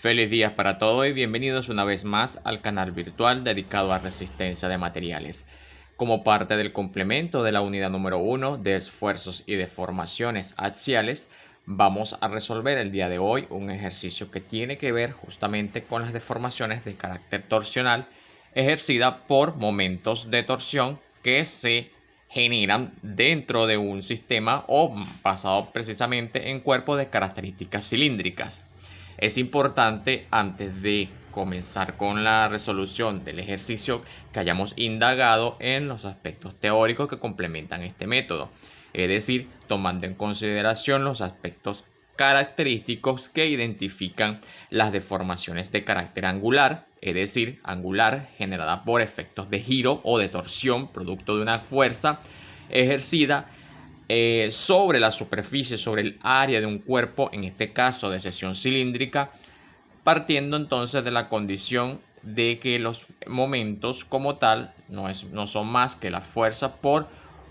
Feliz día para todos y bienvenidos una vez más al canal virtual dedicado a resistencia de materiales. Como parte del complemento de la unidad número 1 de esfuerzos y deformaciones axiales, vamos a resolver el día de hoy un ejercicio que tiene que ver justamente con las deformaciones de carácter torsional ejercida por momentos de torsión que se generan dentro de un sistema o basado precisamente en cuerpos de características cilíndricas. Es importante, antes de comenzar con la resolución del ejercicio, que hayamos indagado en los aspectos teóricos que complementan este método, es decir, tomando en consideración los aspectos característicos que identifican las deformaciones de carácter angular, es decir, angular generada por efectos de giro o de torsión producto de una fuerza ejercida sobre la superficie, sobre el área de un cuerpo, en este caso de sección cilíndrica, partiendo entonces de la condición de que los momentos como tal no son más que la fuerza por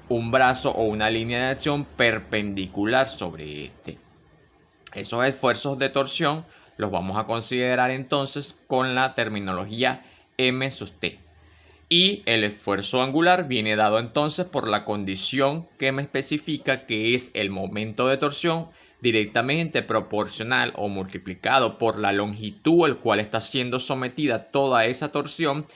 un brazo o una línea de acción perpendicular sobre este. Esos esfuerzos de torsión los vamos a considerar entonces con la terminología M sub T. Y el esfuerzo angular viene dado entonces por la condición que me especifica que es el momento de torsión directamente proporcional o multiplicado por la longitud al cual está siendo sometida toda esa torsión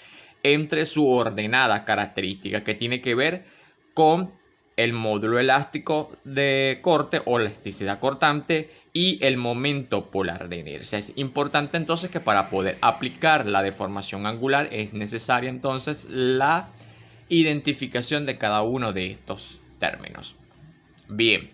entre su ordenada característica que tiene que ver con el módulo elástico de corte o elasticidad cortante y el momento polar de inercia. Es importante entonces que para poder aplicar la deformación angular es necesaria entonces la identificación de cada uno de estos términos. Bien,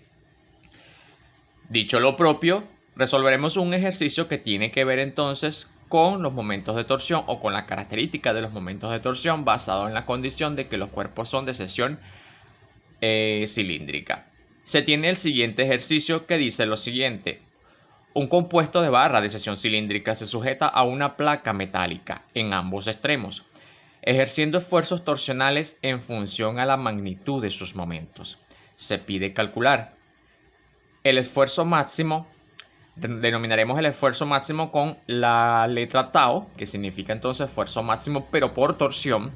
dicho lo propio, resolveremos un ejercicio que tiene que ver entonces con los momentos de torsión o con la característica de los momentos de torsión basado en la condición de que los cuerpos son de sección cilíndrica. Se tiene el siguiente ejercicio que dice lo siguiente: un compuesto de barra de sección cilíndrica se sujeta a una placa metálica en ambos extremos, ejerciendo esfuerzos torsionales en función a la magnitud de sus momentos. Se pide calcular el esfuerzo máximo. Denominaremos el esfuerzo máximo con la letra tau, que significa entonces esfuerzo máximo pero por torsión,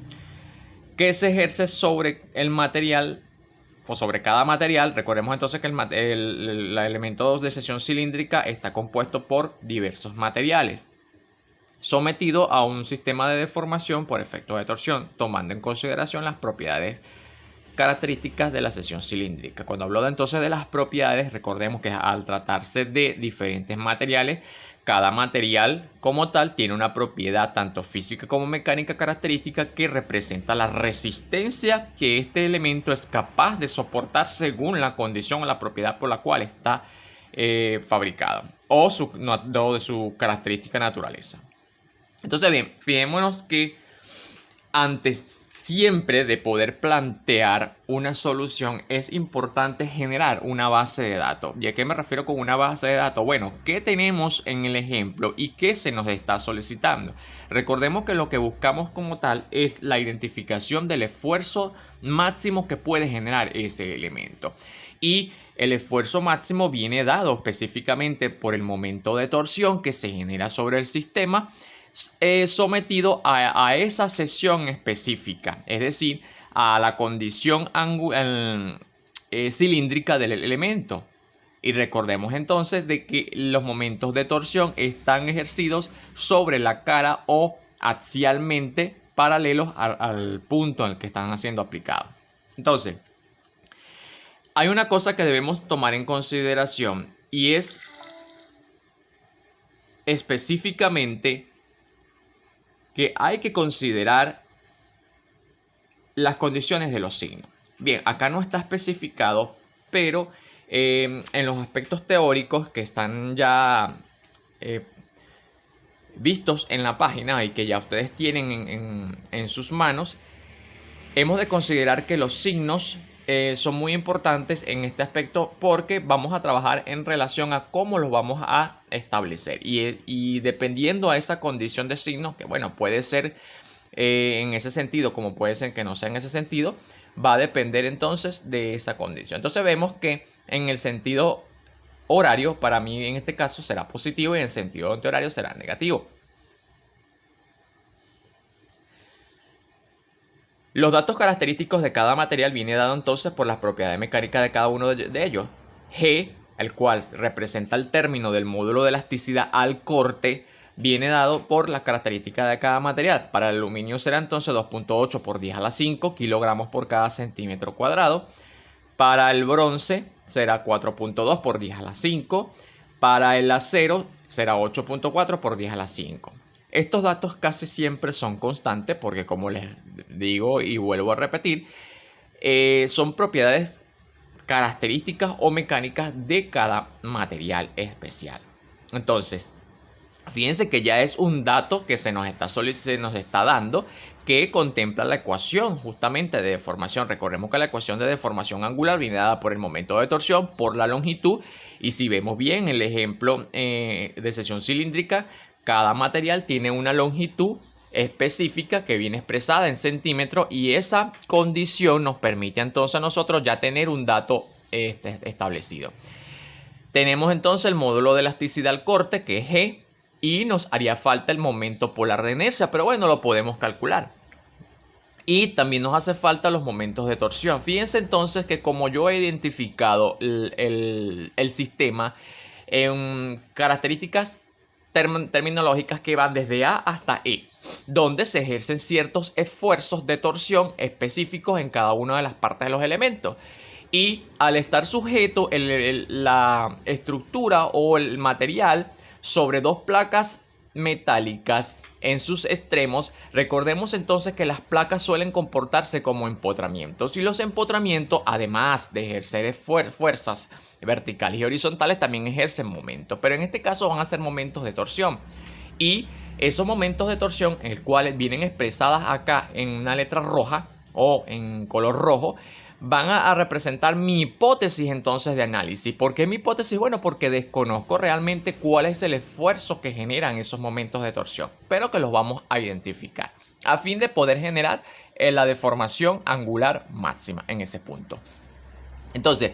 que se ejerce sobre el material o sobre cada material. Recordemos entonces que el elemento de sección cilíndrica está compuesto por diversos materiales, sometido a un sistema de deformación por efecto de torsión, tomando en consideración las propiedades características de la sección cilíndrica. Cuando hablo entonces de las propiedades, recordemos que al tratarse de diferentes materiales, cada material como tal tiene una propiedad tanto física como mecánica característica que representa la resistencia que este elemento es capaz de soportar según la condición o la propiedad por la cual está fabricado o de su característica naturaleza. Entonces bien, fijémonos que antes siempre de poder plantear una solución es importante generar una base de datos. ¿Y a qué me refiero con una base de datos? Bueno, ¿qué tenemos en el ejemplo y qué se nos está solicitando? Recordemos que lo que buscamos como tal es la identificación del esfuerzo máximo que puede generar ese elemento. Y el esfuerzo máximo viene dado específicamente por el momento de torsión que se genera sobre el sistema sometido a esa sección específica, es decir, a la condición cilíndrica del elemento. Y recordemos entonces de que los momentos de torsión están ejercidos sobre la cara o axialmente paralelos al punto en el que están siendo aplicados. Entonces, hay una cosa que debemos tomar en consideración y es específicamente que hay que considerar las condiciones de los signos. Bien, acá no está especificado, pero en los aspectos teóricos que están ya vistos en la página y que ya ustedes tienen en sus manos, hemos de considerar que los signos son muy importantes en este aspecto porque vamos a trabajar en relación a cómo los vamos a establecer y dependiendo a esa condición de signos, que bueno, puede ser en ese sentido como puede ser que no sea en ese sentido, va a depender entonces de esa condición. Entonces vemos que en el sentido horario para mí en este caso será positivo y en el sentido antihorario será negativo. Los datos característicos de cada material viene dado entonces por las propiedades mecánicas de cada uno de ellos. G, el cual representa el término del módulo de elasticidad al corte, viene dado por las características de cada material. Para el aluminio será entonces 2.8 por 10 a la 5 kilogramos por cada centímetro cuadrado. Para el bronce será 4.2 por 10 a la 5. Para el acero será 8.4 por 10 a la 5. Estos datos casi siempre son constantes porque, como les digo y vuelvo a repetir, son propiedades características o mecánicas de cada material especial. Entonces, fíjense que ya es un dato que se nos está dando, que contempla la ecuación justamente de deformación. Recordemos que la ecuación de deformación angular viene dada por el momento de torsión, por la longitud, y si vemos bien el ejemplo de sección cilíndrica, cada material tiene una longitud específica que viene expresada en centímetros, y esa condición nos permite entonces a nosotros ya tener un dato establecido. Tenemos entonces el módulo de elasticidad al corte, que es G, y nos haría falta el momento polar de inercia, pero bueno, lo podemos calcular. Y también nos hace falta los momentos de torsión. Fíjense entonces que como yo he identificado el sistema en características terminológicas que van desde A hasta E, donde se ejercen ciertos esfuerzos de torsión específicos en cada una de las partes de los elementos. Y al estar sujeto la estructura o el material sobre dos placas metálicas en sus extremos, recordemos entonces que las placas suelen comportarse como empotramientos, y los empotramientos, además de ejercer fuerzas verticales y horizontales, también ejercen momentos, pero en este caso van a ser momentos de torsión. Y esos momentos de torsión, en el cual vienen expresadas acá en una letra roja o en color rojo, van a representar mi hipótesis entonces de análisis. ¿Por qué mi hipótesis? Bueno, porque desconozco realmente cuál es el esfuerzo que generan esos momentos de torsión, pero que los vamos a identificar a fin de poder generar la deformación angular máxima en ese punto. Entonces,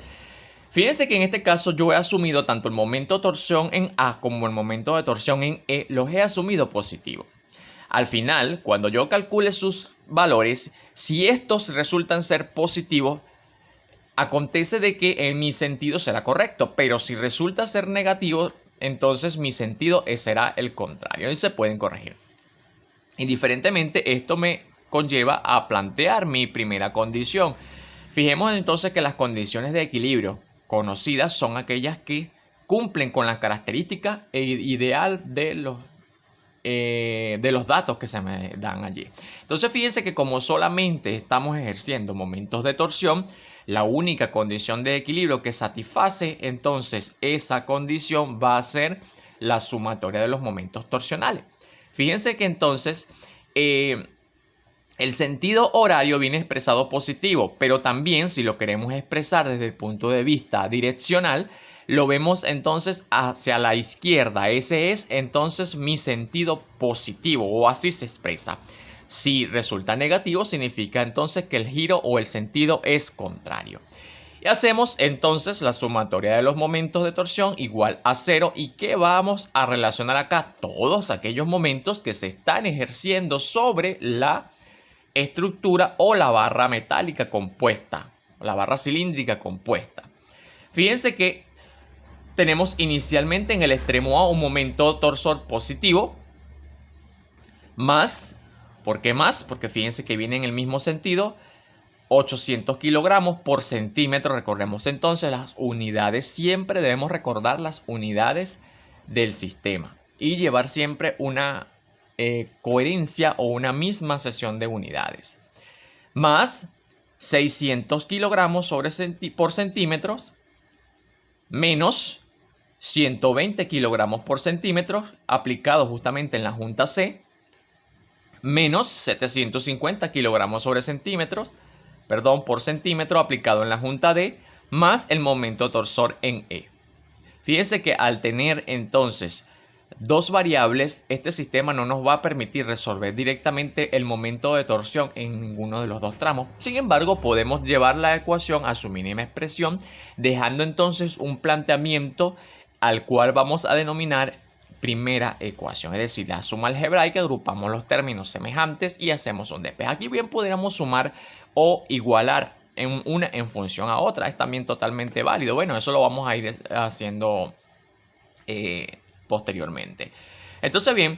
fíjense que en este caso yo he asumido tanto el momento de torsión en A como el momento de torsión en E, los he asumido positivos. Al final, cuando yo calcule sus valores, si estos resultan ser positivos, acontece de que en mi sentido será correcto, pero si resulta ser negativo, entonces mi sentido será el contrario y se pueden corregir. Indiferentemente, esto me conlleva a plantear mi primera condición. Fijemos entonces que las condiciones de equilibrio conocidas son aquellas que cumplen con la característica ideal de los datos que se me dan allí. Entonces fíjense que como solamente estamos ejerciendo momentos de torsión, la única condición de equilibrio que satisface entonces esa condición va a ser la sumatoria de los momentos torsionales. Fíjense que entonces el sentido horario viene expresado positivo, pero también si lo queremos expresar desde el punto de vista direccional, lo vemos entonces hacia la izquierda. Ese es entonces mi sentido positivo, o así se expresa. Si resulta negativo, significa entonces que el giro o el sentido es contrario. Y hacemos entonces la sumatoria de los momentos de torsión igual a 0. ¿Y qué vamos a relacionar acá? Todos aquellos momentos que se están ejerciendo sobre la estructura o la barra metálica compuesta, o la barra cilíndrica compuesta. Fíjense que tenemos inicialmente en el extremo A un momento torsor positivo, más, ¿por qué más? Porque fíjense que viene en el mismo sentido, 800 kilogramos por centímetro. Recordemos entonces las unidades, siempre debemos recordar las unidades del sistema y llevar siempre una coherencia o una misma sección de unidades. Más 600 kilogramos por centímetros, menos 120 kilogramos por centímetro aplicado justamente en la junta C, menos 750 kilogramos por centímetro aplicado en la junta D, más el momento torsor en E. Fíjense que al tener entonces dos variables, este sistema no nos va a permitir resolver directamente el momento de torsión en ninguno de los dos tramos. Sin embargo, podemos llevar la ecuación a su mínima expresión, dejando entonces un planteamiento al cual vamos a denominar primera ecuación. Es decir, la suma algebraica, agrupamos los términos semejantes y hacemos un despeje. Aquí bien podríamos sumar o igualar una en función a otra. Es también totalmente válido. Bueno, eso lo vamos a ir haciendo posteriormente. Entonces bien,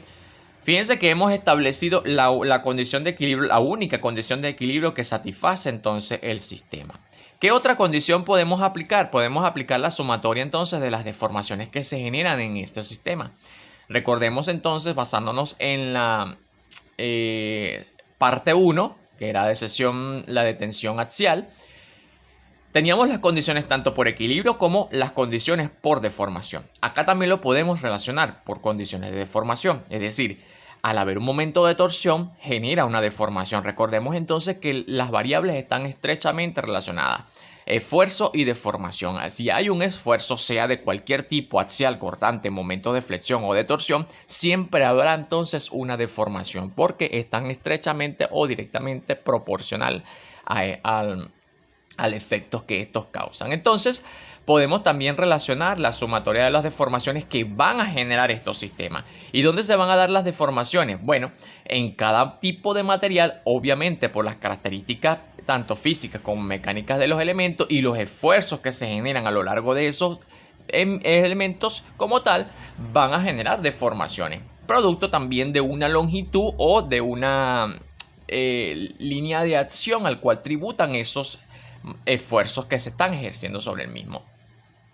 fíjense que hemos establecido la condición de equilibrio, la única condición de equilibrio que satisface entonces el sistema. ¿Qué otra condición podemos aplicar? Podemos aplicar la sumatoria entonces de las deformaciones que se generan en este sistema. Recordemos entonces, basándonos en la parte 1, que era la de tensión axial, teníamos las condiciones tanto por equilibrio como las condiciones por deformación. Acá también lo podemos relacionar por condiciones de deformación. Es decir, al haber un momento de torsión, genera una deformación. Recordemos entonces que las variables están estrechamente relacionadas. Esfuerzo y deformación. Si hay un esfuerzo, sea de cualquier tipo, axial, cortante, momento de flexión o de torsión, siempre habrá entonces una deformación porque están estrechamente o directamente proporcional al efecto que estos causan. Entonces, podemos también relacionar la sumatoria de las deformaciones que van a generar estos sistemas. ¿Y dónde se van a dar las deformaciones? Bueno, en cada tipo de material, obviamente por las características tanto físicas como mecánicas de los elementos y los esfuerzos que se generan a lo largo de esos elementos como tal, van a generar deformaciones. Producto también de una longitud o de una línea de acción al cual tributan esos esfuerzos que se están ejerciendo sobre el mismo.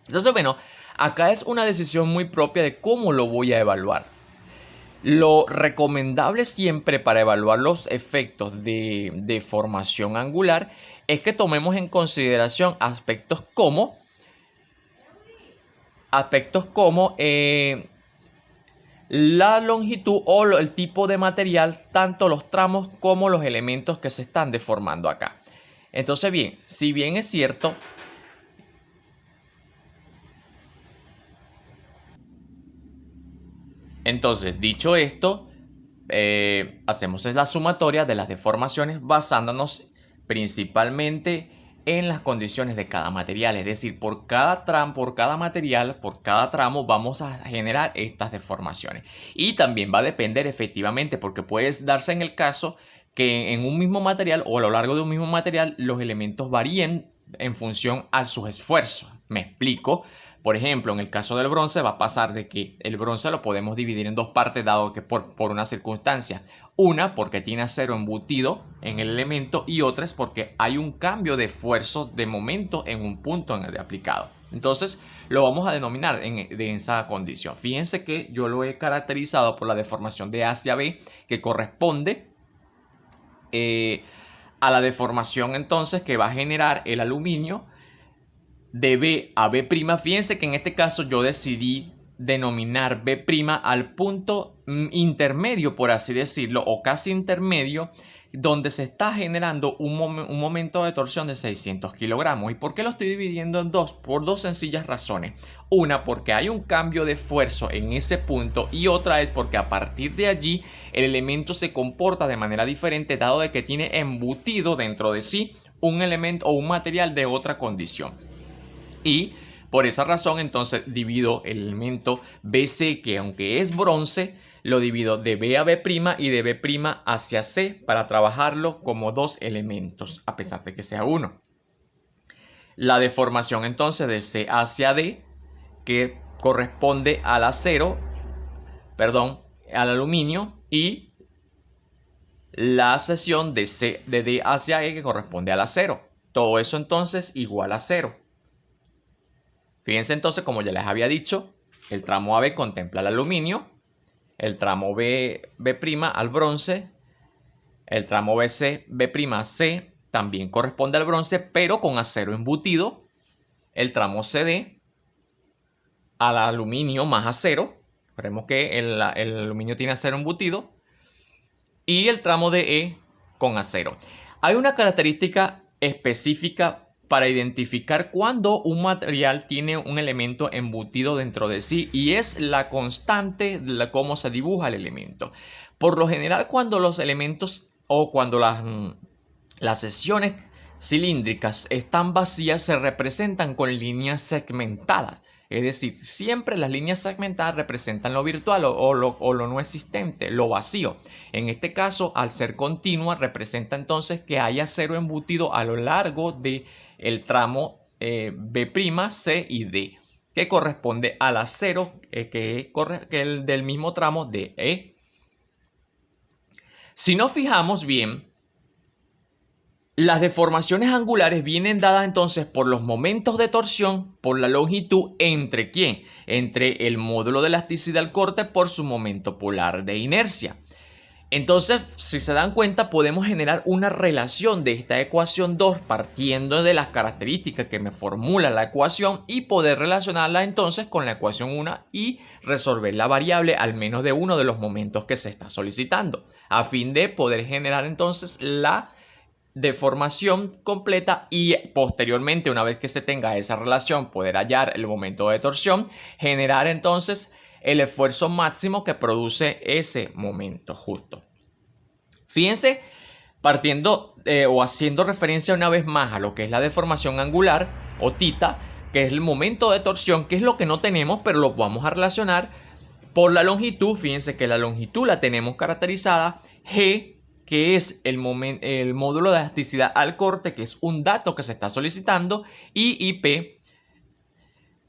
Entonces, bueno, acá es una decisión muy propia de cómo lo voy a evaluar. Lo recomendable siempre para evaluar los efectos de deformación angular es que tomemos en consideración aspectos como la longitud o el tipo de material, tanto los tramos como los elementos que se están deformando acá. Entonces, bien, si bien es cierto, entonces, dicho esto, hacemos la sumatoria de las deformaciones basándonos principalmente en las condiciones de cada material. Es decir, por cada material, por cada tramo vamos a generar estas deformaciones. Y también va a depender efectivamente, porque puede darse en el caso que en un mismo material o a lo largo de un mismo material los elementos varíen en función a sus esfuerzos. Me explico. Por ejemplo, en el caso del bronce va a pasar de que el bronce lo podemos dividir en dos partes dado que por una circunstancia. Una porque tiene acero embutido en el elemento y otra es porque hay un cambio de esfuerzo de momento en un punto en el de aplicado. Entonces lo vamos a denominar de esa condición. Fíjense que yo lo he caracterizado por la deformación de A hacia B que corresponde a la deformación entonces que va a generar el aluminio de B a B'. Fíjense que en este caso yo decidí denominar B' al punto intermedio, por así decirlo, o casi intermedio, donde se está generando un momento de torsión de 600 kilogramos. ¿Y por qué lo estoy dividiendo en dos? Por dos sencillas razones. Una, porque hay un cambio de esfuerzo en ese punto, y otra es porque a partir de allí el elemento se comporta de manera diferente, dado de que tiene embutido dentro de sí un elemento o un material de otra condición. Y por esa razón entonces divido el elemento BC, que aunque es bronce, lo divido de B a B' y de B' hacia C para trabajarlo como dos elementos, a pesar de que sea uno. La deformación entonces de C hacia D, que corresponde al acero, al aluminio, y la sección de D hacia E, que corresponde al acero. Todo eso entonces igual a 0. Fíjense entonces, como ya les había dicho, el tramo AB contempla el aluminio, el tramo B' al bronce, el tramo BC, B'C también corresponde al bronce, pero con acero embutido, el tramo CD al aluminio más acero, veremos que el aluminio tiene acero embutido, y el tramo DE con acero. Hay una característica específica para identificar cuando un material tiene un elemento embutido dentro de sí, y es la constante de cómo se dibuja el elemento. Por lo general, cuando los elementos o cuando las secciones cilíndricas están vacías, se representan con líneas segmentadas. Es decir, siempre las líneas segmentadas representan lo virtual o lo no existente, lo vacío. En este caso, al ser continua, representa entonces que hay acero embutido a lo largo del tramo B', C y D, que corresponde al acero que es el del mismo tramo de E. Si nos fijamos bien, las deformaciones angulares vienen dadas entonces por los momentos de torsión por la longitud entre ¿quién? Entre el módulo de elasticidad al corte por su momento polar de inercia. Entonces, si se dan cuenta, podemos generar una relación de esta ecuación 2 partiendo de las características que me formula la ecuación y poder relacionarla entonces con la ecuación 1 y resolver la variable al menos de uno de los momentos que se está solicitando, a fin de poder generar entonces la deformación completa y posteriormente, una vez que se tenga esa relación, poder hallar el momento de torsión, generar entonces el esfuerzo máximo que produce ese momento justo. Fíjense, partiendo o haciendo referencia una vez más a lo que es la deformación angular o tita, que es el momento de torsión, que es lo que no tenemos, pero lo vamos a relacionar por la longitud. Fíjense que la longitud la tenemos caracterizada G, que es el módulo de elasticidad al corte, que es un dato que se está solicitando, y IP,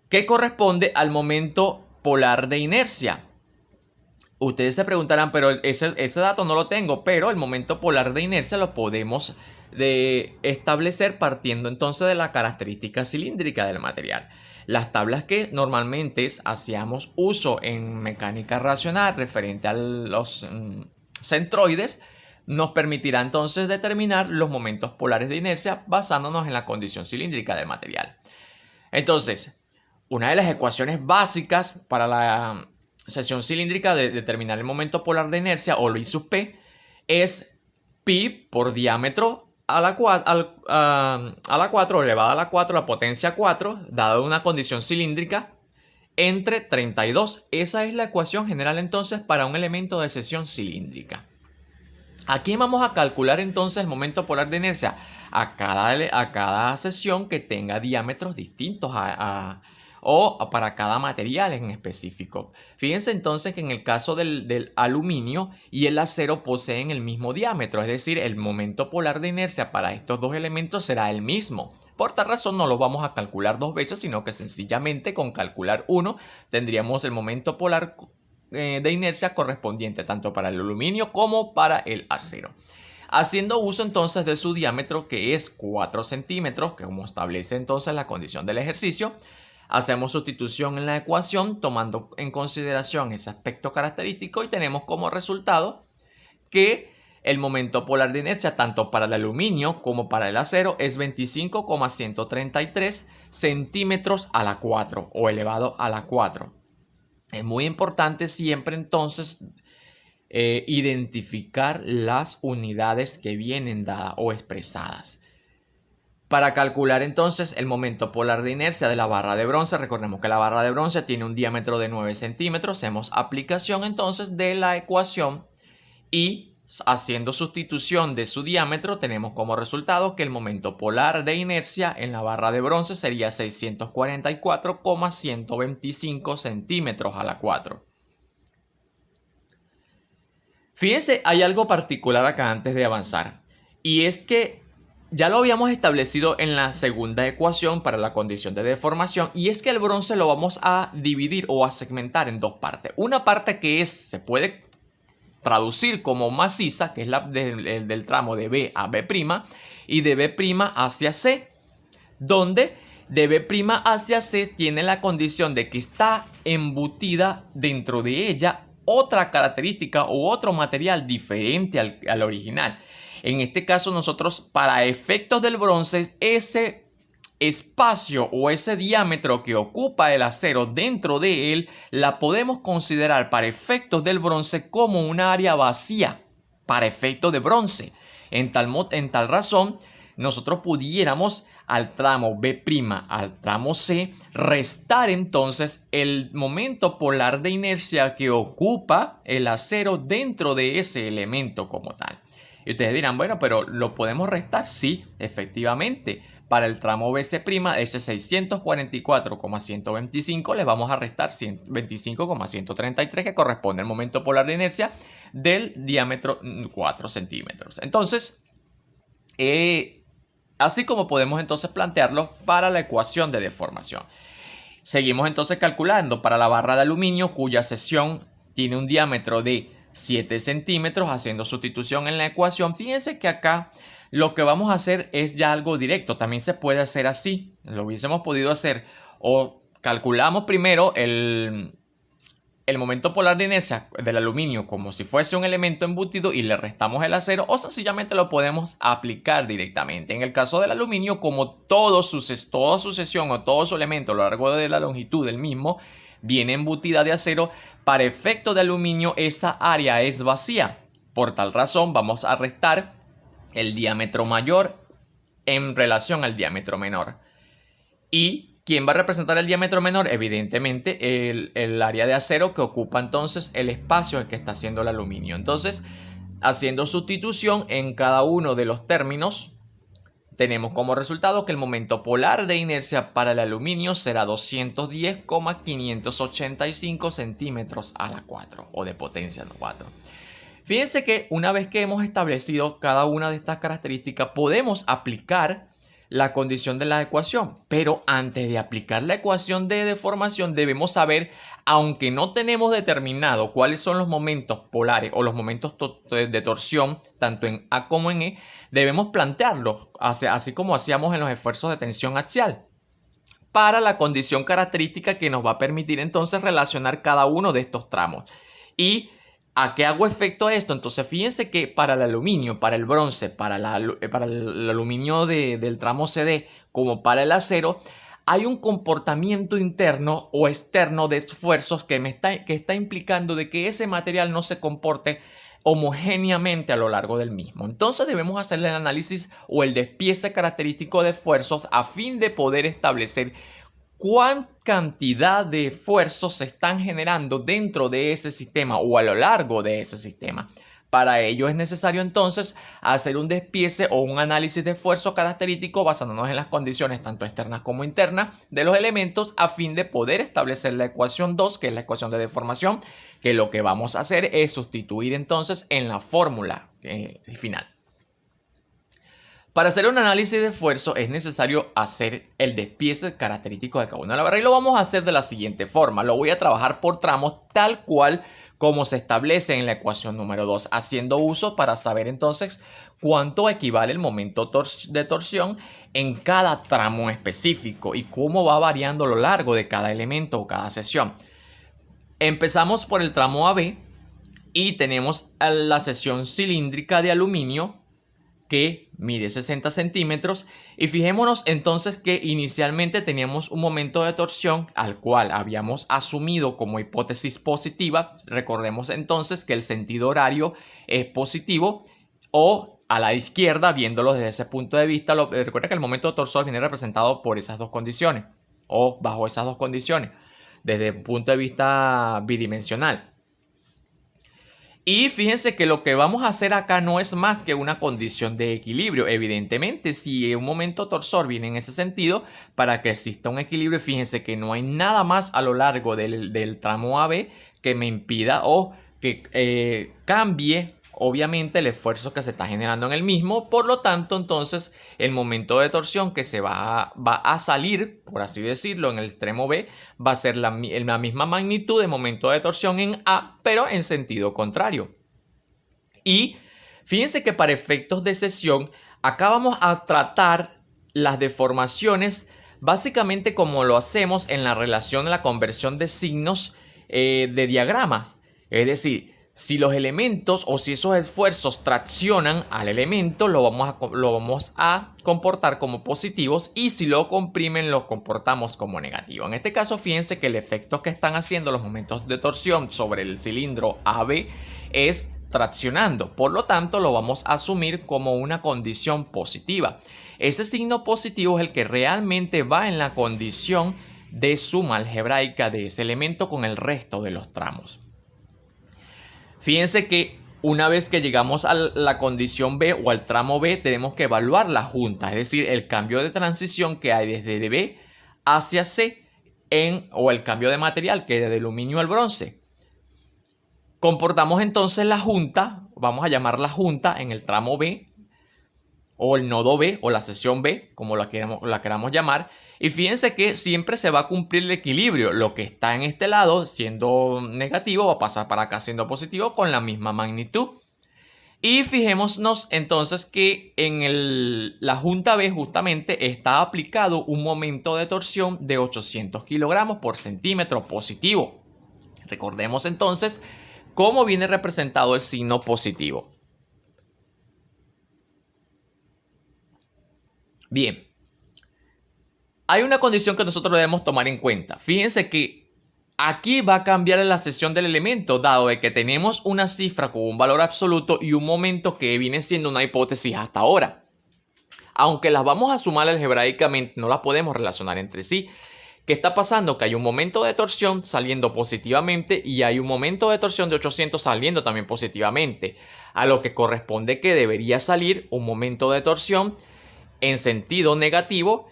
que corresponde al momento polar de inercia. Ustedes se preguntarán, pero ese dato no lo tengo, pero el momento polar de inercia lo podemos establecer partiendo entonces de la característica cilíndrica del material. Las tablas que normalmente hacíamos uso en mecánica racional referente a los centroides nos permitirá entonces determinar los momentos polares de inercia basándonos en la condición cilíndrica del material. Entonces, una de las ecuaciones básicas para la sección cilíndrica de determinar el momento polar de inercia, o I sub P, es pi por diámetro a la 4 elevada a la 4, la potencia 4, dada una condición cilíndrica, entre 32. Esa es la ecuación general entonces para un elemento de sección cilíndrica. Aquí vamos a calcular entonces el momento polar de inercia a cada sección que tenga diámetros distintos o para cada material en específico. Fíjense entonces que en el caso del aluminio y el acero poseen el mismo diámetro, es decir, el momento polar de inercia para estos dos elementos será el mismo. Por tal razón no lo vamos a calcular dos veces, sino que sencillamente con calcular uno tendríamos el momento polar de inercia correspondiente tanto para el aluminio como para el acero. Haciendo uso entonces de su diámetro, que es 4 centímetros, que como establece entonces la condición del ejercicio, hacemos sustitución en la ecuación tomando en consideración ese aspecto característico y tenemos como resultado que el momento polar de inercia tanto para el aluminio como para el acero es 25,133 centímetros a la 4 o elevado a la 4. Es muy importante siempre entonces identificar las unidades que vienen dadas o expresadas. Para calcular entonces el momento polar de inercia de la barra de bronce, recordemos que la barra de bronce tiene un diámetro de 9 centímetros. Hacemos aplicación entonces de la ecuación y haciendo sustitución de su diámetro tenemos como resultado que el momento polar de inercia en la barra de bronce sería 644,125 centímetros a la 4. Fíjense, hay algo particular acá antes de avanzar, y es que ya lo habíamos establecido en la segunda ecuación para la condición de deformación, y es que el bronce lo vamos a dividir o a segmentar en dos partes. Una parte que se puede traducir como maciza, que es la del tramo de B a B', y de B' hacia C, donde de B' hacia C tiene la condición de que está embutida dentro de ella otra característica u otro material diferente al original. En este caso nosotros, para efectos del bronce, ese espacio o ese diámetro que ocupa el acero dentro de él la podemos considerar para efectos del bronce como un área vacía para efectos de bronce. En tal razón nosotros pudiéramos al tramo B', al tramo C, restar entonces el momento polar de inercia que ocupa el acero dentro de ese elemento como tal. Y ustedes dirán, bueno, pero ¿lo podemos restar? Sí, efectivamente. Para el tramo BC', ese 644,125, le vamos a restar 125,133, que corresponde al momento polar de inercia del diámetro 4 centímetros. Entonces, así como podemos entonces plantearlo para la ecuación de deformación. Seguimos entonces calculando para la barra de aluminio, cuya sección tiene un diámetro de 7 centímetros, haciendo sustitución en la ecuación. Fíjense que acá lo que vamos a hacer es ya algo directo. También se puede hacer así. Lo hubiésemos podido hacer o calculamos primero el momento polar de inercia del aluminio como si fuese un elemento embutido y le restamos el acero, o sencillamente lo podemos aplicar directamente. En el caso del aluminio, como toda su sección o todo su elemento a lo largo de la longitud del mismo viene embutida de acero, para efecto de aluminio esa área es vacía. Por tal razón vamos a restar el diámetro mayor en relación al diámetro menor. ¿Y quién va a representar el diámetro menor? Evidentemente el área de acero que ocupa entonces el espacio en que está haciendo el aluminio. Entonces, haciendo sustitución en cada uno de los términos, tenemos como resultado que el momento polar de inercia para el aluminio será 210,585 centímetros a la 4 o de potencia 4. Fíjense que una vez que hemos establecido cada una de estas características, podemos aplicar la condición de la ecuación. Pero antes de aplicar la ecuación de deformación, debemos saber, aunque no tenemos determinado cuáles son los momentos polares o los momentos de torsión, tanto en A como en E, debemos plantearlo, así como hacíamos en los esfuerzos de tensión axial, para la condición característica que nos va a permitir entonces relacionar cada uno de estos tramos. ¿Y a qué hago efecto a esto? Entonces fíjense que para el aluminio, para el bronce, para el aluminio del tramo CD, como para el acero, hay un comportamiento interno o externo de esfuerzos que está implicando de que ese material no se comporte homogéneamente a lo largo del mismo. Entonces debemos hacer el análisis o el despiece característico de esfuerzos a fin de poder establecer cuánta cantidad de esfuerzos se están generando dentro de ese sistema o a lo largo de ese sistema. Para ello es necesario entonces hacer un despiece o un análisis de esfuerzo característico basándonos en las condiciones tanto externas como internas de los elementos a fin de poder establecer la ecuación 2, que es la ecuación de deformación, que lo que vamos a hacer es sustituir entonces en la fórmula final. Para hacer un análisis de esfuerzo es necesario hacer el despiece característico de cada una de la barra y lo vamos a hacer de la siguiente forma. Lo voy a trabajar por tramos tal cual como se establece en la ecuación número 2, haciendo uso para saber entonces cuánto equivale el momento de torsión en cada tramo específico y cómo va variando a lo largo de cada elemento o cada sección. Empezamos por el tramo AB y tenemos la sección cilíndrica de aluminio que mide 60 centímetros y fijémonos entonces que inicialmente teníamos un momento de torsión al cual habíamos asumido como hipótesis positiva. Recordemos entonces que el sentido horario es positivo o a la izquierda, viéndolo desde ese punto de vista. Recuerda que el momento de torsión viene representado por esas dos condiciones o bajo esas dos condiciones desde un punto de vista bidimensional. Y fíjense que lo que vamos a hacer acá no es más que una condición de equilibrio. Evidentemente, si un momento torsor viene en ese sentido, para que exista un equilibrio, fíjense que no hay nada más a lo largo del tramo AB que me impida o que cambie, obviamente, el esfuerzo que se está generando en el mismo. Por lo tanto, entonces, el momento de torsión que se va a salir, por así decirlo, en el extremo B, va a ser la misma magnitud de momento de torsión en A, pero en sentido contrario. Y fíjense que para efectos de sección, acá vamos a tratar las deformaciones básicamente como lo hacemos en la relación de la conversión de signos de diagramas. Es decir, si los elementos o si esos esfuerzos traccionan al elemento, lo vamos a comportar como positivos, y si lo comprimen, lo comportamos como negativo. En este caso, fíjense que el efecto que están haciendo los momentos de torsión sobre el cilindro AB es traccionando. Por lo tanto, lo vamos a asumir como una condición positiva. Ese signo positivo es el que realmente va en la condición de suma algebraica de ese elemento con el resto de los tramos. Fíjense que una vez que llegamos a la condición B o al tramo B, tenemos que evaluar la junta, es decir, el cambio de transición que hay desde B hacia C o el cambio de material que es de aluminio al bronce. Comportamos entonces la junta, vamos a llamarla junta en el tramo B o el nodo B o la sección B, como la queramos llamar. Y fíjense que siempre se va a cumplir el equilibrio. Lo que está en este lado siendo negativo va a pasar para acá siendo positivo con la misma magnitud. Y fijémonos entonces que en la junta B justamente está aplicado un momento de torsión de 800 kilogramos por centímetro positivo. Recordemos entonces cómo viene representado el signo positivo. Bien. Hay una condición que nosotros debemos tomar en cuenta. Fíjense que aquí va a cambiar la sección del elemento, dado de que tenemos una cifra con un valor absoluto y un momento que viene siendo una hipótesis hasta ahora. Aunque las vamos a sumar algebraicamente, no las podemos relacionar entre sí. ¿Qué está pasando? Que hay un momento de torsión saliendo positivamente y hay un momento de torsión de 800 saliendo también positivamente. A lo que corresponde que debería salir un momento de torsión en sentido negativo,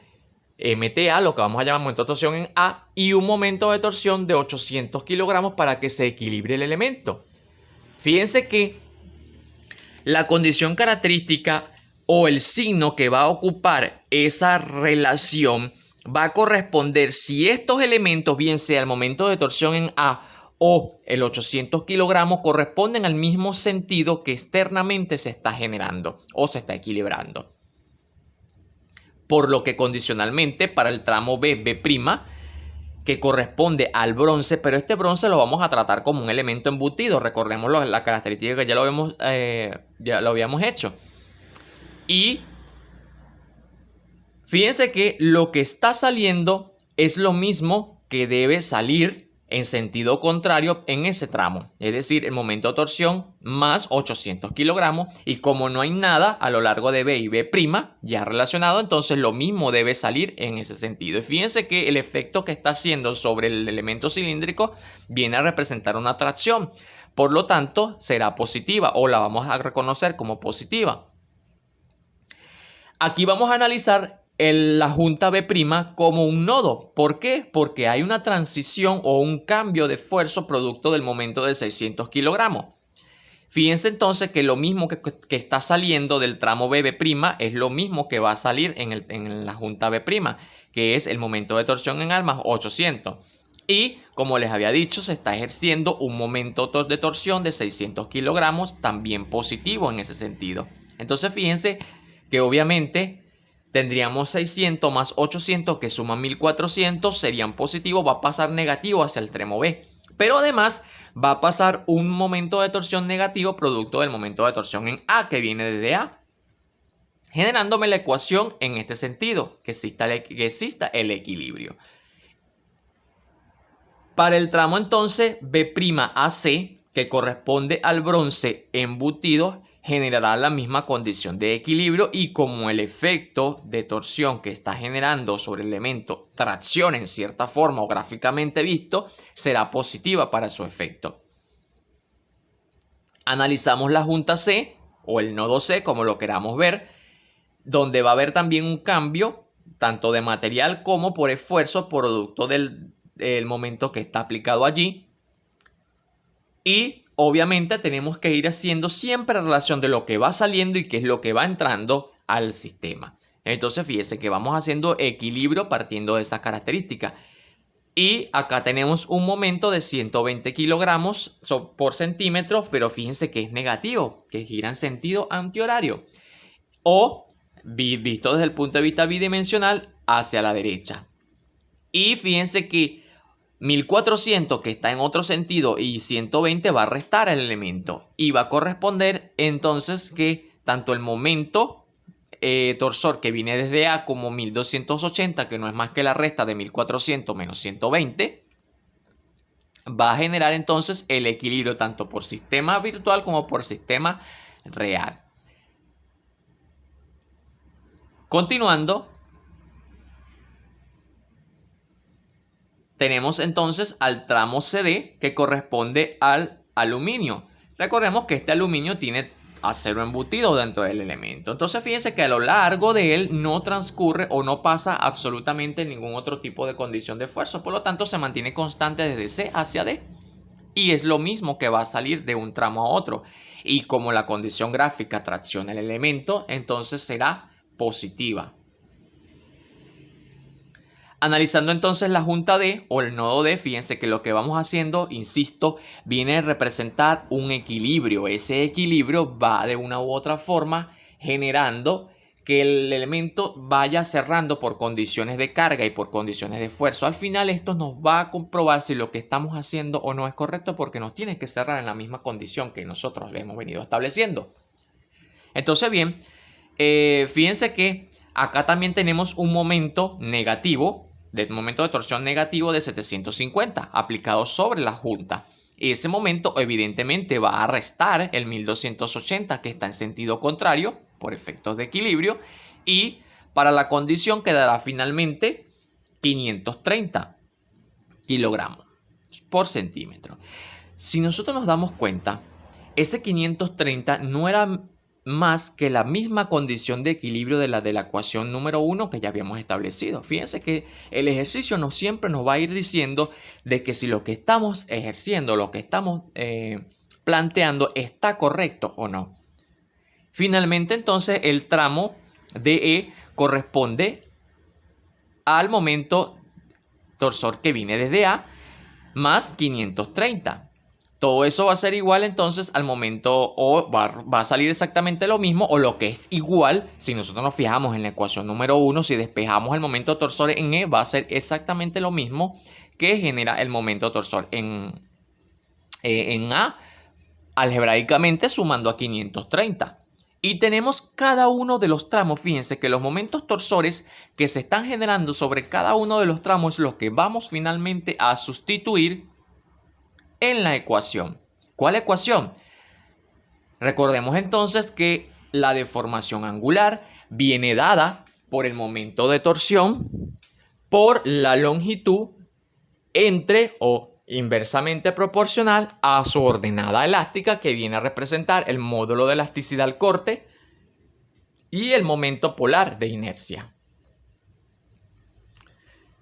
MTA, lo que vamos a llamar momento de torsión en A, y un momento de torsión de 800 kilogramos para que se equilibre el elemento. Fíjense que la condición característica o el signo que va a ocupar esa relación va a corresponder si estos elementos, bien sea el momento de torsión en A o el 800 kilogramos, corresponden al mismo sentido que externamente se está generando o se está equilibrando. Por lo que condicionalmente para el tramo B', que corresponde al bronce, pero este bronce lo vamos a tratar como un elemento embutido. Recordemos la característica que ya lo habíamos hecho. Y fíjense que lo que está saliendo es lo mismo que debe salir en sentido contrario en ese tramo, es decir, el momento de torsión más 800 kilogramos, y como no hay nada a lo largo de B y B' ya relacionado, entonces lo mismo debe salir en ese sentido. Y fíjense que el efecto que está haciendo sobre el elemento cilíndrico viene a representar una tracción, por lo tanto será positiva o la vamos a reconocer como positiva. Aquí vamos a analizar la junta B' como un nodo. ¿Por qué? Porque hay una transición o un cambio de esfuerzo producto del momento de 600 kilogramos. Fíjense entonces que lo mismo que está saliendo del tramo B' es lo mismo que va a salir en la junta B', que es el momento de torsión en A más 800. Y como les había dicho, se está ejerciendo un momento de torsión de 600 kilogramos, también positivo en ese sentido. Entonces fíjense que obviamente tendríamos 600 más 800 que suman 1400, serían positivos, va a pasar negativo hacia el tramo B. Pero además va a pasar un momento de torsión negativo producto del momento de torsión en A que viene desde A, generándome la ecuación en este sentido, que exista el equilibrio. Para el tramo entonces B'AC, que corresponde al bronce embutido, generará la misma condición de equilibrio, y como el efecto de torsión que está generando sobre el elemento tracciona en cierta forma o gráficamente visto, será positiva para su efecto. Analizamos la junta C o el nodo C, como lo queramos ver, donde va a haber también un cambio tanto de material como por esfuerzo producto del momento que está aplicado allí. Y obviamente tenemos que ir haciendo siempre relación de lo que va saliendo y qué es lo que va entrando al sistema. Entonces fíjense que vamos haciendo equilibrio partiendo de esa característica. Y acá tenemos un momento de 120 kilogramos por centímetro, pero fíjense que es negativo, que gira en sentido antihorario. O visto desde el punto de vista bidimensional hacia la derecha. Y fíjense que 1400 que está en otro sentido y 120 va a restar el elemento y va a corresponder entonces que tanto el momento torsor que viene desde A como 1280, que no es más que la resta de 1400 menos 120, va a generar entonces el equilibrio tanto por sistema virtual como por sistema real. Continuando, tenemos entonces al tramo CD que corresponde al aluminio. Recordemos que este aluminio tiene acero embutido dentro del elemento. Entonces fíjense que a lo largo de él no transcurre o no pasa absolutamente ningún otro tipo de condición de esfuerzo. Por lo tanto se mantiene constante desde C hacia D. Y es lo mismo que va a salir de un tramo a otro. Y como la condición gráfica tracciona el elemento, entonces será positiva. Analizando entonces la junta D o el nodo D, fíjense que lo que vamos haciendo, insisto, viene a representar un equilibrio. Ese equilibrio va de una u otra forma generando que el elemento vaya cerrando por condiciones de carga y por condiciones de esfuerzo. Al final esto nos va a comprobar si lo que estamos haciendo o no es correcto, porque nos tiene que cerrar en la misma condición que nosotros le hemos venido estableciendo. Entonces bien, fíjense que acá también tenemos un momento negativo, momento de torsión negativo de 750 aplicado sobre la junta. Ese momento evidentemente va a restar el 1280 que está en sentido contrario por efectos de equilibrio, y para la condición quedará finalmente 530 kilogramos por centímetro. Si nosotros nos damos cuenta, ese 530 no era más que la misma condición de equilibrio de la ecuación número 1 que ya habíamos establecido. Fíjense que el ejercicio no siempre nos va a ir diciendo de que si lo que estamos ejerciendo, lo que estamos planteando está correcto o no. Finalmente, entonces, el tramo DE corresponde al momento torsor que viene desde A más 530. Todo eso va a ser igual entonces al momento, o va a salir exactamente lo mismo, o lo que es igual, si nosotros nos fijamos en la ecuación número 1, si despejamos el momento torsor en E, va a ser exactamente lo mismo que genera el momento torsor en A, algebraicamente sumando a 530. Y tenemos cada uno de los tramos. Fíjense que los momentos torsores que se están generando sobre cada uno de los tramos es lo que vamos finalmente a sustituir en la ecuación. ¿Cuál ecuación? Recordemos entonces que la deformación angular viene dada por el momento de torsión por la longitud entre o inversamente proporcional a su ordenada elástica, que viene a representar el módulo de elasticidad al corte y el momento polar de inercia.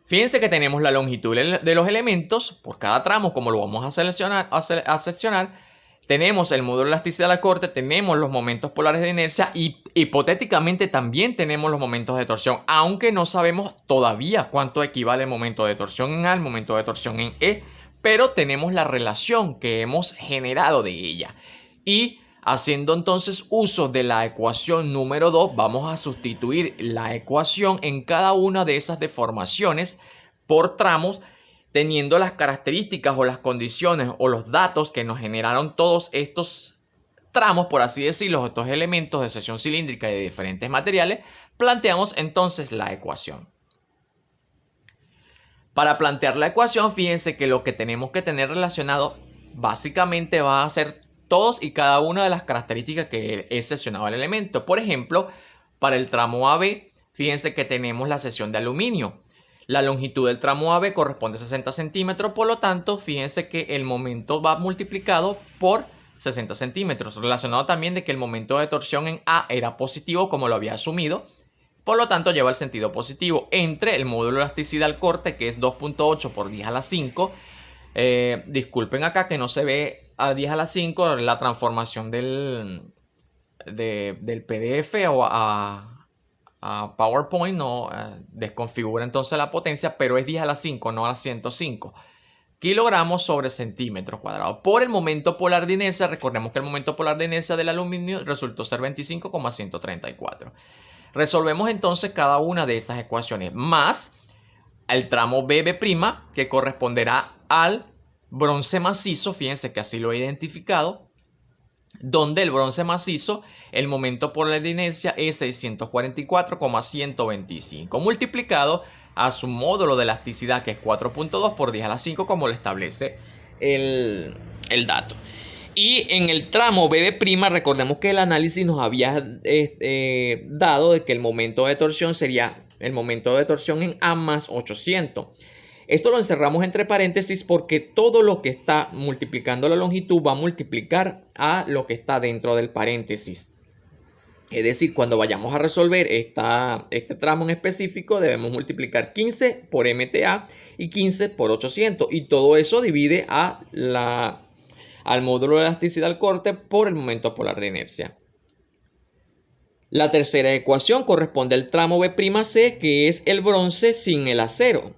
Fíjense que tenemos la longitud de los elementos por cada tramo, como lo vamos a seccionar. Tenemos el módulo de elasticidad al corte, tenemos los momentos polares de inercia y hipotéticamente también tenemos los momentos de torsión, aunque no sabemos todavía cuánto equivale el momento de torsión en A, el momento de torsión en E, pero tenemos la relación que hemos generado de ella. Y haciendo entonces uso de la ecuación número 2, vamos a sustituir la ecuación en cada una de esas deformaciones por tramos, teniendo las características o las condiciones o los datos que nos generaron todos estos tramos, por así decirlo, estos elementos de sección cilíndrica y de diferentes materiales. Planteamos entonces la ecuación. Para plantear la ecuación, fíjense que lo que tenemos que tener relacionado básicamente va a ser todos y cada una de las características que he seccionado al elemento. Por ejemplo, para el tramo AB, fíjense que tenemos la sección de aluminio. La longitud del tramo AB corresponde a 60 centímetros, por lo tanto, fíjense que el momento va multiplicado por 60 centímetros. Relacionado también de que el momento de torsión en A era positivo, como lo había asumido. Por lo tanto, lleva el sentido positivo entre el módulo de elasticidad al corte, que es 2.8 por 10 a la 5. Disculpen acá que no se ve a 10 a la 5 la transformación del PDF o a PowerPoint, no desconfigura entonces la potencia, pero es 10 a la 5, no a la 105 kilogramos sobre centímetros cuadrados. Por el momento polar de inercia, recordemos que el momento polar de inercia del aluminio resultó ser 25,134. Resolvemos entonces cada una de esas ecuaciones, más el tramo BB', que corresponderá al bronce macizo. Fíjense que así lo he identificado, donde el bronce macizo, el momento polar de inercia es 644,125, multiplicado a su módulo de elasticidad, que es 4.2 por 10 a la 5, como lo establece el dato. Y en el tramo B', recordemos que el análisis nos había dado de que el momento de torsión sería el momento de torsión en A más 800. Esto lo encerramos entre paréntesis porque todo lo que está multiplicando la longitud va a multiplicar a lo que está dentro del paréntesis. Es decir, cuando vayamos a resolver este tramo en específico, debemos multiplicar 15 por MTA y 15 por 800. Y todo eso divide al módulo de elasticidad al corte por el momento polar de inercia. La tercera ecuación corresponde al tramo B'C, que es el bronce sin el acero.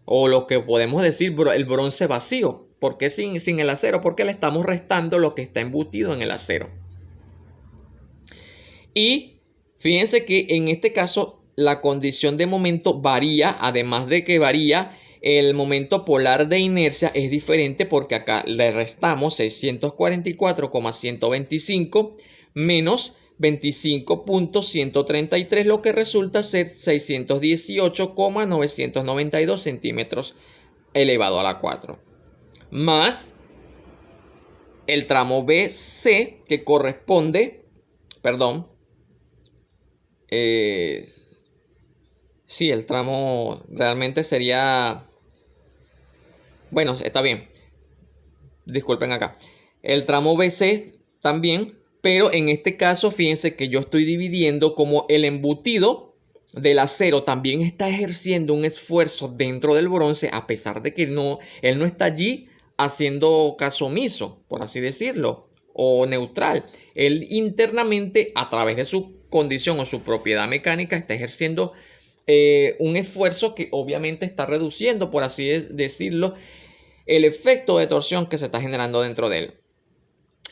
O lo que podemos decir el bronce vacío. ¿Por qué sin el acero? Porque le estamos restando lo que está embutido en el acero. Y fíjense que en este caso la condición de momento varía, además de que varía, el momento polar de inercia es diferente porque acá le restamos 644,125 menos 25.133, lo que resulta ser 618,992 centímetros elevado a la 4. Más el tramo BC que corresponde, perdón, sí, el tramo realmente sería... Bueno, está bien. Disculpen acá. El tramo BC también, pero en este caso fíjense que yo estoy dividiendo como el embutido del acero también está ejerciendo un esfuerzo dentro del bronce, a pesar de que él no está allí haciendo caso omiso, por así decirlo, o neutral. Él internamente, a través de su condición o su propiedad mecánica, está ejerciendo un esfuerzo que obviamente está reduciendo, por así decirlo, el efecto de torsión que se está generando dentro de él.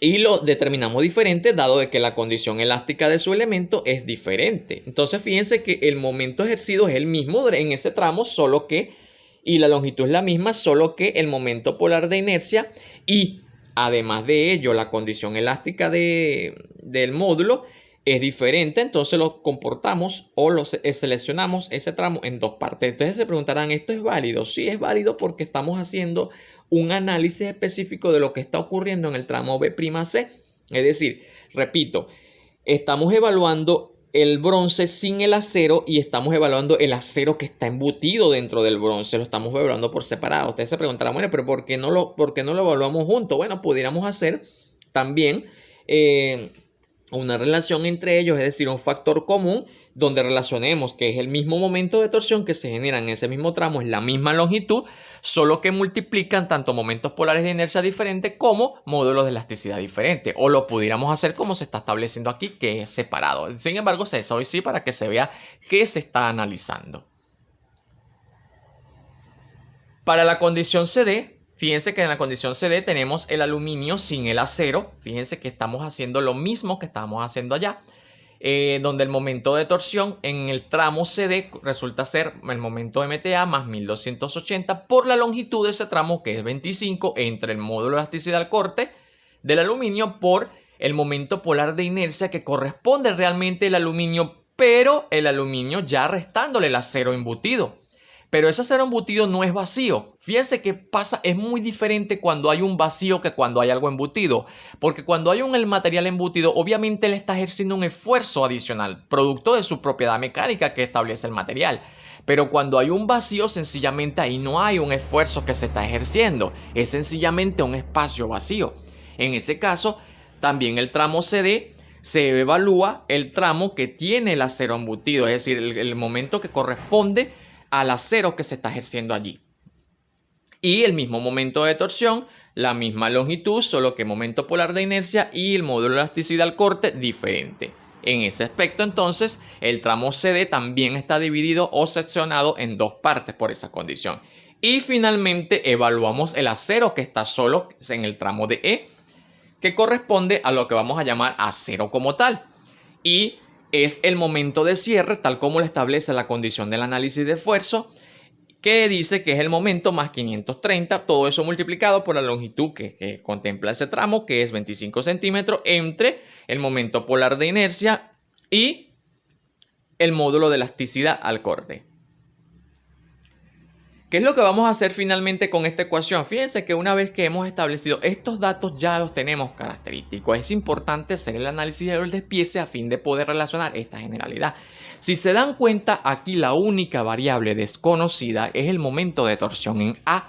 Y lo determinamos diferente dado de que la condición elástica de su elemento es diferente. Entonces fíjense que el momento ejercido es el mismo en ese tramo, solo que, y la longitud es la misma, solo que el momento polar de inercia y además de ello la condición elástica del módulo es diferente. Entonces lo comportamos o seleccionamos ese tramo en dos partes. Entonces se preguntarán, ¿esto es válido? Sí, es válido porque estamos haciendo un análisis específico de lo que está ocurriendo en el tramo B'C. Es decir, repito, estamos evaluando el bronce sin el acero y estamos evaluando el acero que está embutido dentro del bronce. Lo estamos evaluando por separado. Ustedes se preguntarán, bueno, pero ¿por qué no lo evaluamos juntos? Bueno, pudiéramos hacer también una relación entre ellos, es decir, un factor común donde relacionemos que es el mismo momento de torsión que se genera en ese mismo tramo, es la misma longitud, solo que multiplican tanto momentos polares de inercia diferentes como módulos de elasticidad diferentes. O lo pudiéramos hacer como se está estableciendo aquí, que es separado. Sin embargo, eso hoy sí para que se vea qué se está analizando. Para la condición CD, fíjense que en la condición CD tenemos el aluminio sin el acero. Fíjense que estamos haciendo lo mismo que estábamos haciendo allá. Donde el momento de torsión en el tramo CD resulta ser el momento MTA más 1280 por la longitud de ese tramo, que es 25, entre el módulo de elasticidad al corte del aluminio por el momento polar de inercia que corresponde realmente al aluminio, pero el aluminio ya restándole el acero embutido. Pero ese acero embutido no es vacío. Fíjense que pasa, es muy diferente cuando hay un vacío que cuando hay algo embutido. Porque cuando hay el material embutido, obviamente le está ejerciendo un esfuerzo adicional, producto de su propiedad mecánica que establece el material. Pero cuando hay un vacío, sencillamente ahí no hay un esfuerzo que se está ejerciendo. Es sencillamente un espacio vacío. En ese caso, también el tramo CD se evalúa el tramo que tiene el acero embutido. Es decir, el momento que corresponde al acero que se está ejerciendo allí. Y el mismo momento de torsión, la misma longitud, solo que momento polar de inercia y el módulo de elasticidad al corte diferente. En ese aspecto, entonces, el tramo CD también está dividido o seccionado en dos partes por esa condición. Y finalmente evaluamos el acero que está solo en el tramo de E, que corresponde a lo que vamos a llamar acero como tal. Y es el momento de cierre, tal como lo establece la condición del análisis de esfuerzo, que dice que es el momento más 530, todo eso multiplicado por la longitud que contempla ese tramo, que es 25 centímetros, entre el momento polar de inercia y el módulo de elasticidad al corte. ¿Qué es lo que vamos a hacer finalmente con esta ecuación? Fíjense que una vez que hemos establecido estos datos ya los tenemos característicos. Es importante hacer el análisis del despiece a fin de poder relacionar esta generalidad. Si se dan cuenta, aquí la única variable desconocida es el momento de torsión en A.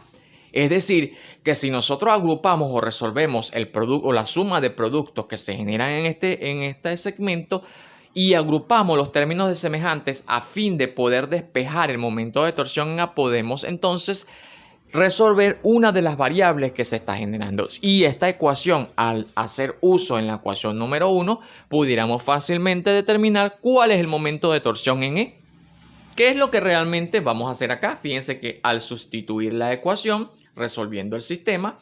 Es decir, que si nosotros agrupamos o resolvemos el producto o la suma de productos que se generan en este segmento, y agrupamos los términos de semejantes a fin de poder despejar el momento de torsión en A, podemos entonces resolver una de las variables que se está generando. Y esta ecuación, al hacer uso en la ecuación número 1, pudiéramos fácilmente determinar cuál es el momento de torsión en E. ¿Qué es lo que realmente vamos a hacer acá? Fíjense que al sustituir la ecuación, resolviendo el sistema,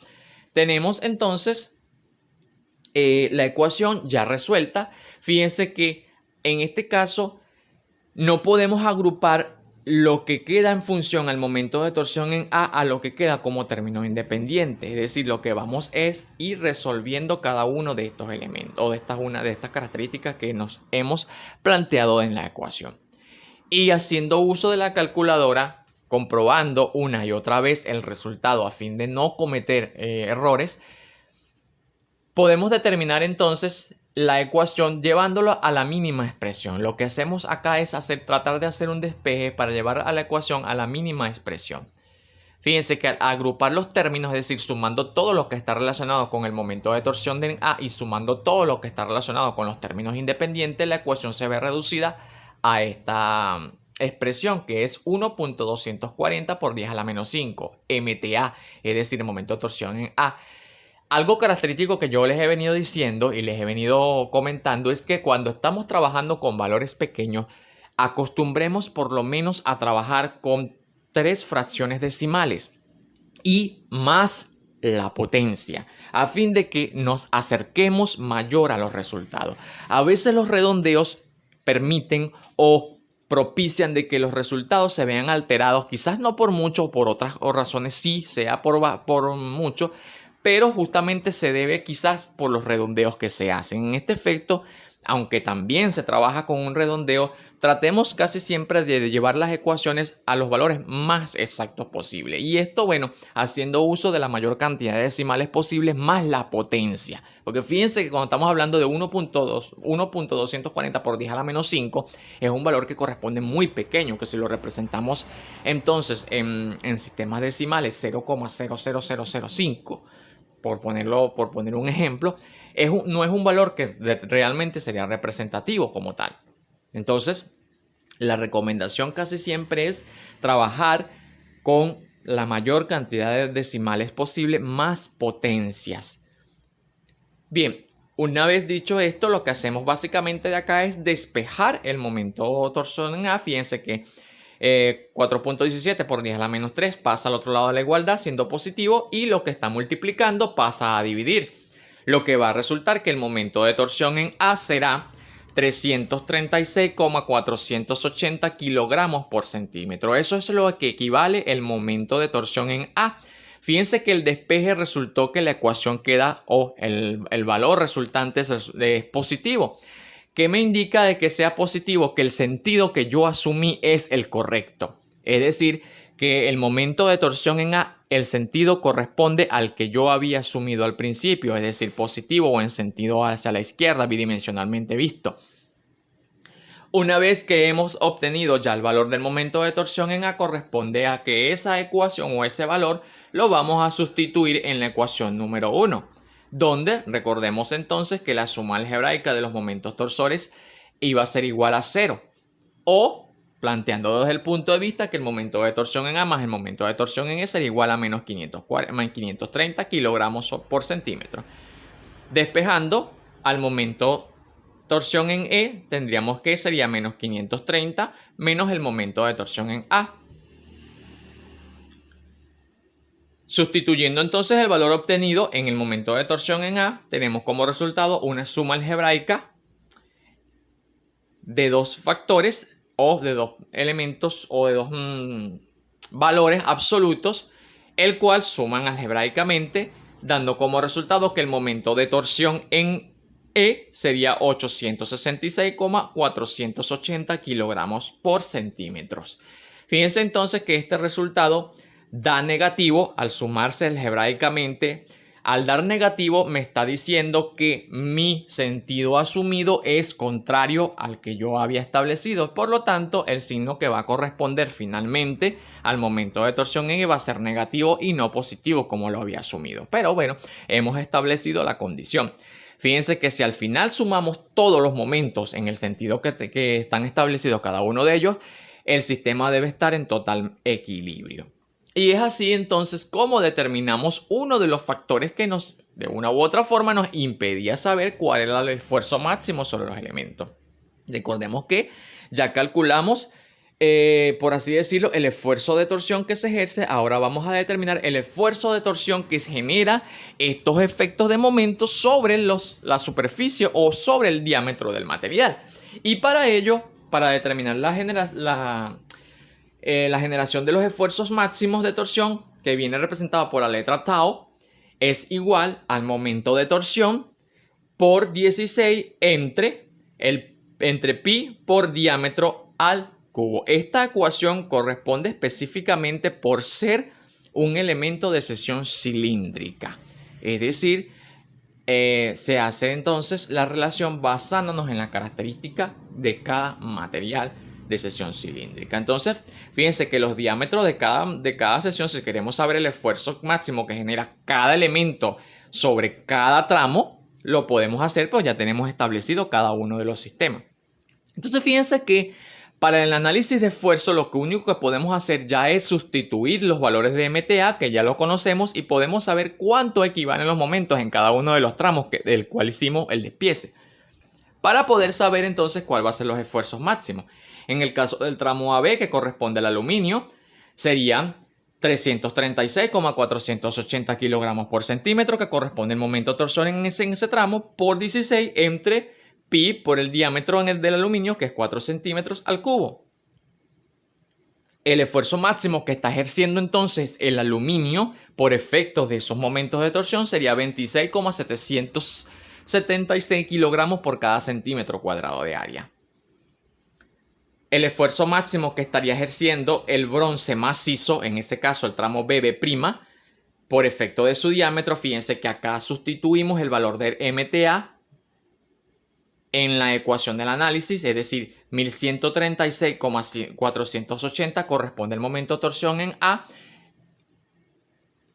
tenemos entonces la ecuación ya resuelta. Fíjense que en este caso no podemos agrupar lo que queda en función al momento de torsión en A lo que queda como término independiente. Es decir, lo que vamos es ir resolviendo cada uno de estos elementos o una de estas características que nos hemos planteado en la ecuación. Y haciendo uso de la calculadora, comprobando una y otra vez el resultado a fin de no cometer errores, podemos determinar entonces la ecuación llevándolo a la mínima expresión. Lo que hacemos acá es tratar de hacer un despeje para llevar a la ecuación a la mínima expresión. Fíjense que al agrupar los términos, es decir, sumando todo lo que está relacionado con el momento de torsión de A y sumando todo lo que está relacionado con los términos independientes, la ecuación se ve reducida a esta expresión que es 1.240 por 10 a la menos 5 MTA, es decir, el momento de torsión en A. Algo característico que yo les he venido diciendo y les he venido comentando es que cuando estamos trabajando con valores pequeños, acostumbremos por lo menos a trabajar con 3 fracciones decimales y más la potencia, a fin de que nos acerquemos mayor a los resultados. A veces los redondeos permiten o propician de que los resultados se vean alterados, quizás no por mucho, por otras razones sí sea por mucho, pero justamente se debe quizás por los redondeos que se hacen. En este efecto, aunque también se trabaja con un redondeo, tratemos casi siempre de llevar las ecuaciones a los valores más exactos posible. Y esto, bueno, haciendo uso de la mayor cantidad de decimales posibles más la potencia. Porque fíjense que cuando estamos hablando de 1.240 por 10 a la menos 5, es un valor que corresponde muy pequeño, que si lo representamos entonces en sistemas decimales 0,00005. Por poner un ejemplo, no es un valor que realmente sería representativo como tal. Entonces, la recomendación casi siempre es trabajar con la mayor cantidad de decimales posible más potencias. Bien, una vez dicho esto, lo que hacemos básicamente de acá es despejar el momento torsión en A. Fíjense que 4.17 por 10 a la menos 3 pasa al otro lado de la igualdad siendo positivo y lo que está multiplicando pasa a dividir. Lo que va a resultar que el momento de torsión en A será 336,480 kilogramos por centímetro. Eso es lo que equivale el momento de torsión en A. Fíjense que el despeje resultó que la ecuación queda o el valor resultante es positivo. ¿Qué me indica de que sea positivo? Que el sentido que yo asumí es el correcto. Es decir, que el momento de torsión en A, el sentido corresponde al que yo había asumido al principio, es decir, positivo o en sentido hacia la izquierda, bidimensionalmente visto. Una vez que hemos obtenido ya el valor del momento de torsión en A, corresponde a que esa ecuación o ese valor lo vamos a sustituir en la ecuación número 1. Donde recordemos entonces que la suma algebraica de los momentos torsores iba a ser igual a 0. O, planteando desde el punto de vista que el momento de torsión en A más el momento de torsión en E sería igual a menos 530 kilogramos por centímetro. Despejando al momento torsión en E, tendríamos que sería menos 530 menos el momento de torsión en A. Sustituyendo entonces el valor obtenido en el momento de torsión en A, tenemos como resultado una suma algebraica de 2 factores o de 2 elementos o de 2 valores absolutos, el cual suman algebraicamente, dando como resultado que el momento de torsión en E sería 866,480 kilogramos por centímetros. Fíjense entonces que este resultado da negativo al sumarse algebraicamente. Al dar negativo me está diciendo que mi sentido asumido es contrario al que yo había establecido. Por lo tanto, el signo que va a corresponder finalmente al momento de torsión en E va a ser negativo y no positivo como lo había asumido. Pero bueno, hemos establecido la condición. Fíjense que si al final sumamos todos los momentos en el sentido que están establecidos cada uno de ellos, el sistema debe estar en total equilibrio. Y es así entonces como determinamos uno de los factores que de una u otra forma nos impedía saber cuál era el esfuerzo máximo sobre los elementos. Recordemos que ya calculamos, por así decirlo, el esfuerzo de torsión que se ejerce. Ahora vamos a determinar el esfuerzo de torsión que genera estos efectos de momento sobre la superficie o sobre el diámetro del material. Y para ello, para determinar la generación de los esfuerzos máximos de torsión, que viene representada por la letra tau, es igual al momento de torsión por 16 entre pi por diámetro al cubo. Esta ecuación corresponde específicamente por ser un elemento de sección cilíndrica. Es decir, se hace entonces la relación basándonos en la característica de cada material de sección cilíndrica. Entonces, fíjense que los diámetros de cada sección, si queremos saber el esfuerzo máximo que genera cada elemento sobre cada tramo, lo podemos hacer, pues ya tenemos establecido cada uno de los sistemas. Entonces, fíjense que para el análisis de esfuerzo, lo único que podemos hacer ya es sustituir los valores de MTA, que ya lo conocemos, y podemos saber cuánto equivalen los momentos en cada uno de los tramos del cual hicimos el despiece, para poder saber entonces cuál va a ser los esfuerzos máximos. En el caso del tramo AB, que corresponde al aluminio, serían 336,480 kilogramos por centímetro, que corresponde al momento de torsión en ese tramo, por 16 entre pi por el diámetro del aluminio, que es 4 centímetros al cubo. El esfuerzo máximo que está ejerciendo entonces el aluminio por efectos de esos momentos de torsión sería 26,776 kilogramos por cada centímetro cuadrado de área. El esfuerzo máximo que estaría ejerciendo el bronce macizo, en este caso el tramo BB', por efecto de su diámetro, fíjense que acá sustituimos el valor del MTA en la ecuación del análisis, es decir, 1136,480 corresponde al momento de torsión en A,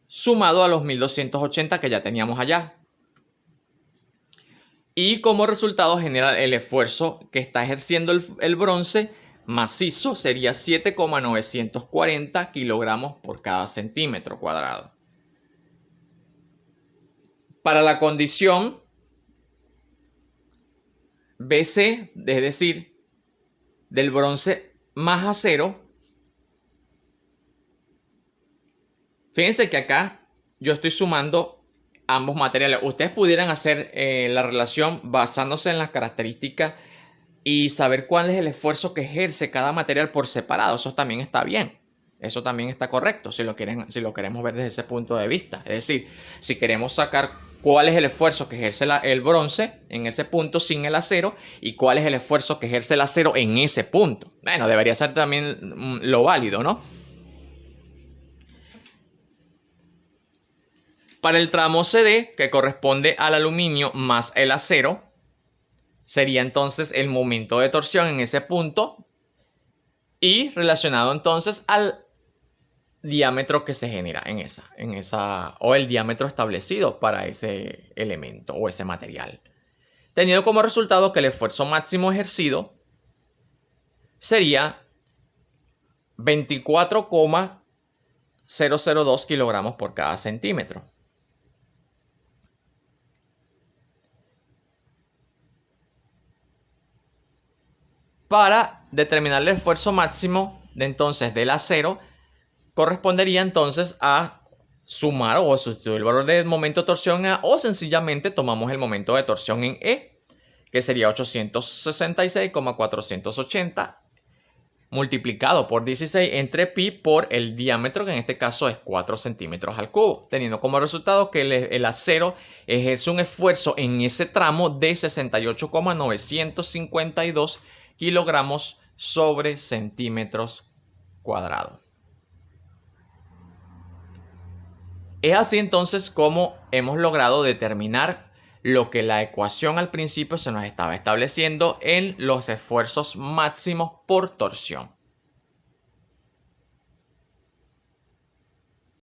sumado a los 1280 que ya teníamos allá. Y como resultado genera el esfuerzo que está ejerciendo el bronce macizo, sería 7,940 kilogramos por cada centímetro cuadrado. Para la condición BC, es decir, del bronce más acero, fíjense que acá yo estoy sumando ambos materiales. Ustedes pudieran hacer la relación basándose en las características y saber cuál es el esfuerzo que ejerce cada material por separado. Eso también está bien. Eso también está correcto si lo queremos ver desde ese punto de vista. Es decir, si queremos sacar cuál es el esfuerzo que ejerce el bronce en ese punto sin el acero y cuál es el esfuerzo que ejerce el acero en ese punto. Bueno, debería ser también lo válido, ¿no? Para el tramo CD, que corresponde al aluminio más el acero, sería entonces el momento de torsión en ese punto y relacionado entonces al diámetro que se genera en esa o el diámetro establecido para ese elemento o ese material, teniendo como resultado que el esfuerzo máximo ejercido sería 24,002 kilogramos por cada centímetro. Para determinar el esfuerzo máximo del acero, correspondería entonces a sumar o sustituir el valor del momento de torsión en A, o sencillamente tomamos el momento de torsión en E, que sería 866,480 multiplicado por 16 entre pi por el diámetro, que en este caso es 4 centímetros al cubo, teniendo como resultado que el acero ejerce un esfuerzo en ese tramo de 68,952 kilogramos sobre centímetros cuadrados. Es así entonces como hemos logrado determinar lo que la ecuación al principio se nos estaba estableciendo en los esfuerzos máximos por torsión.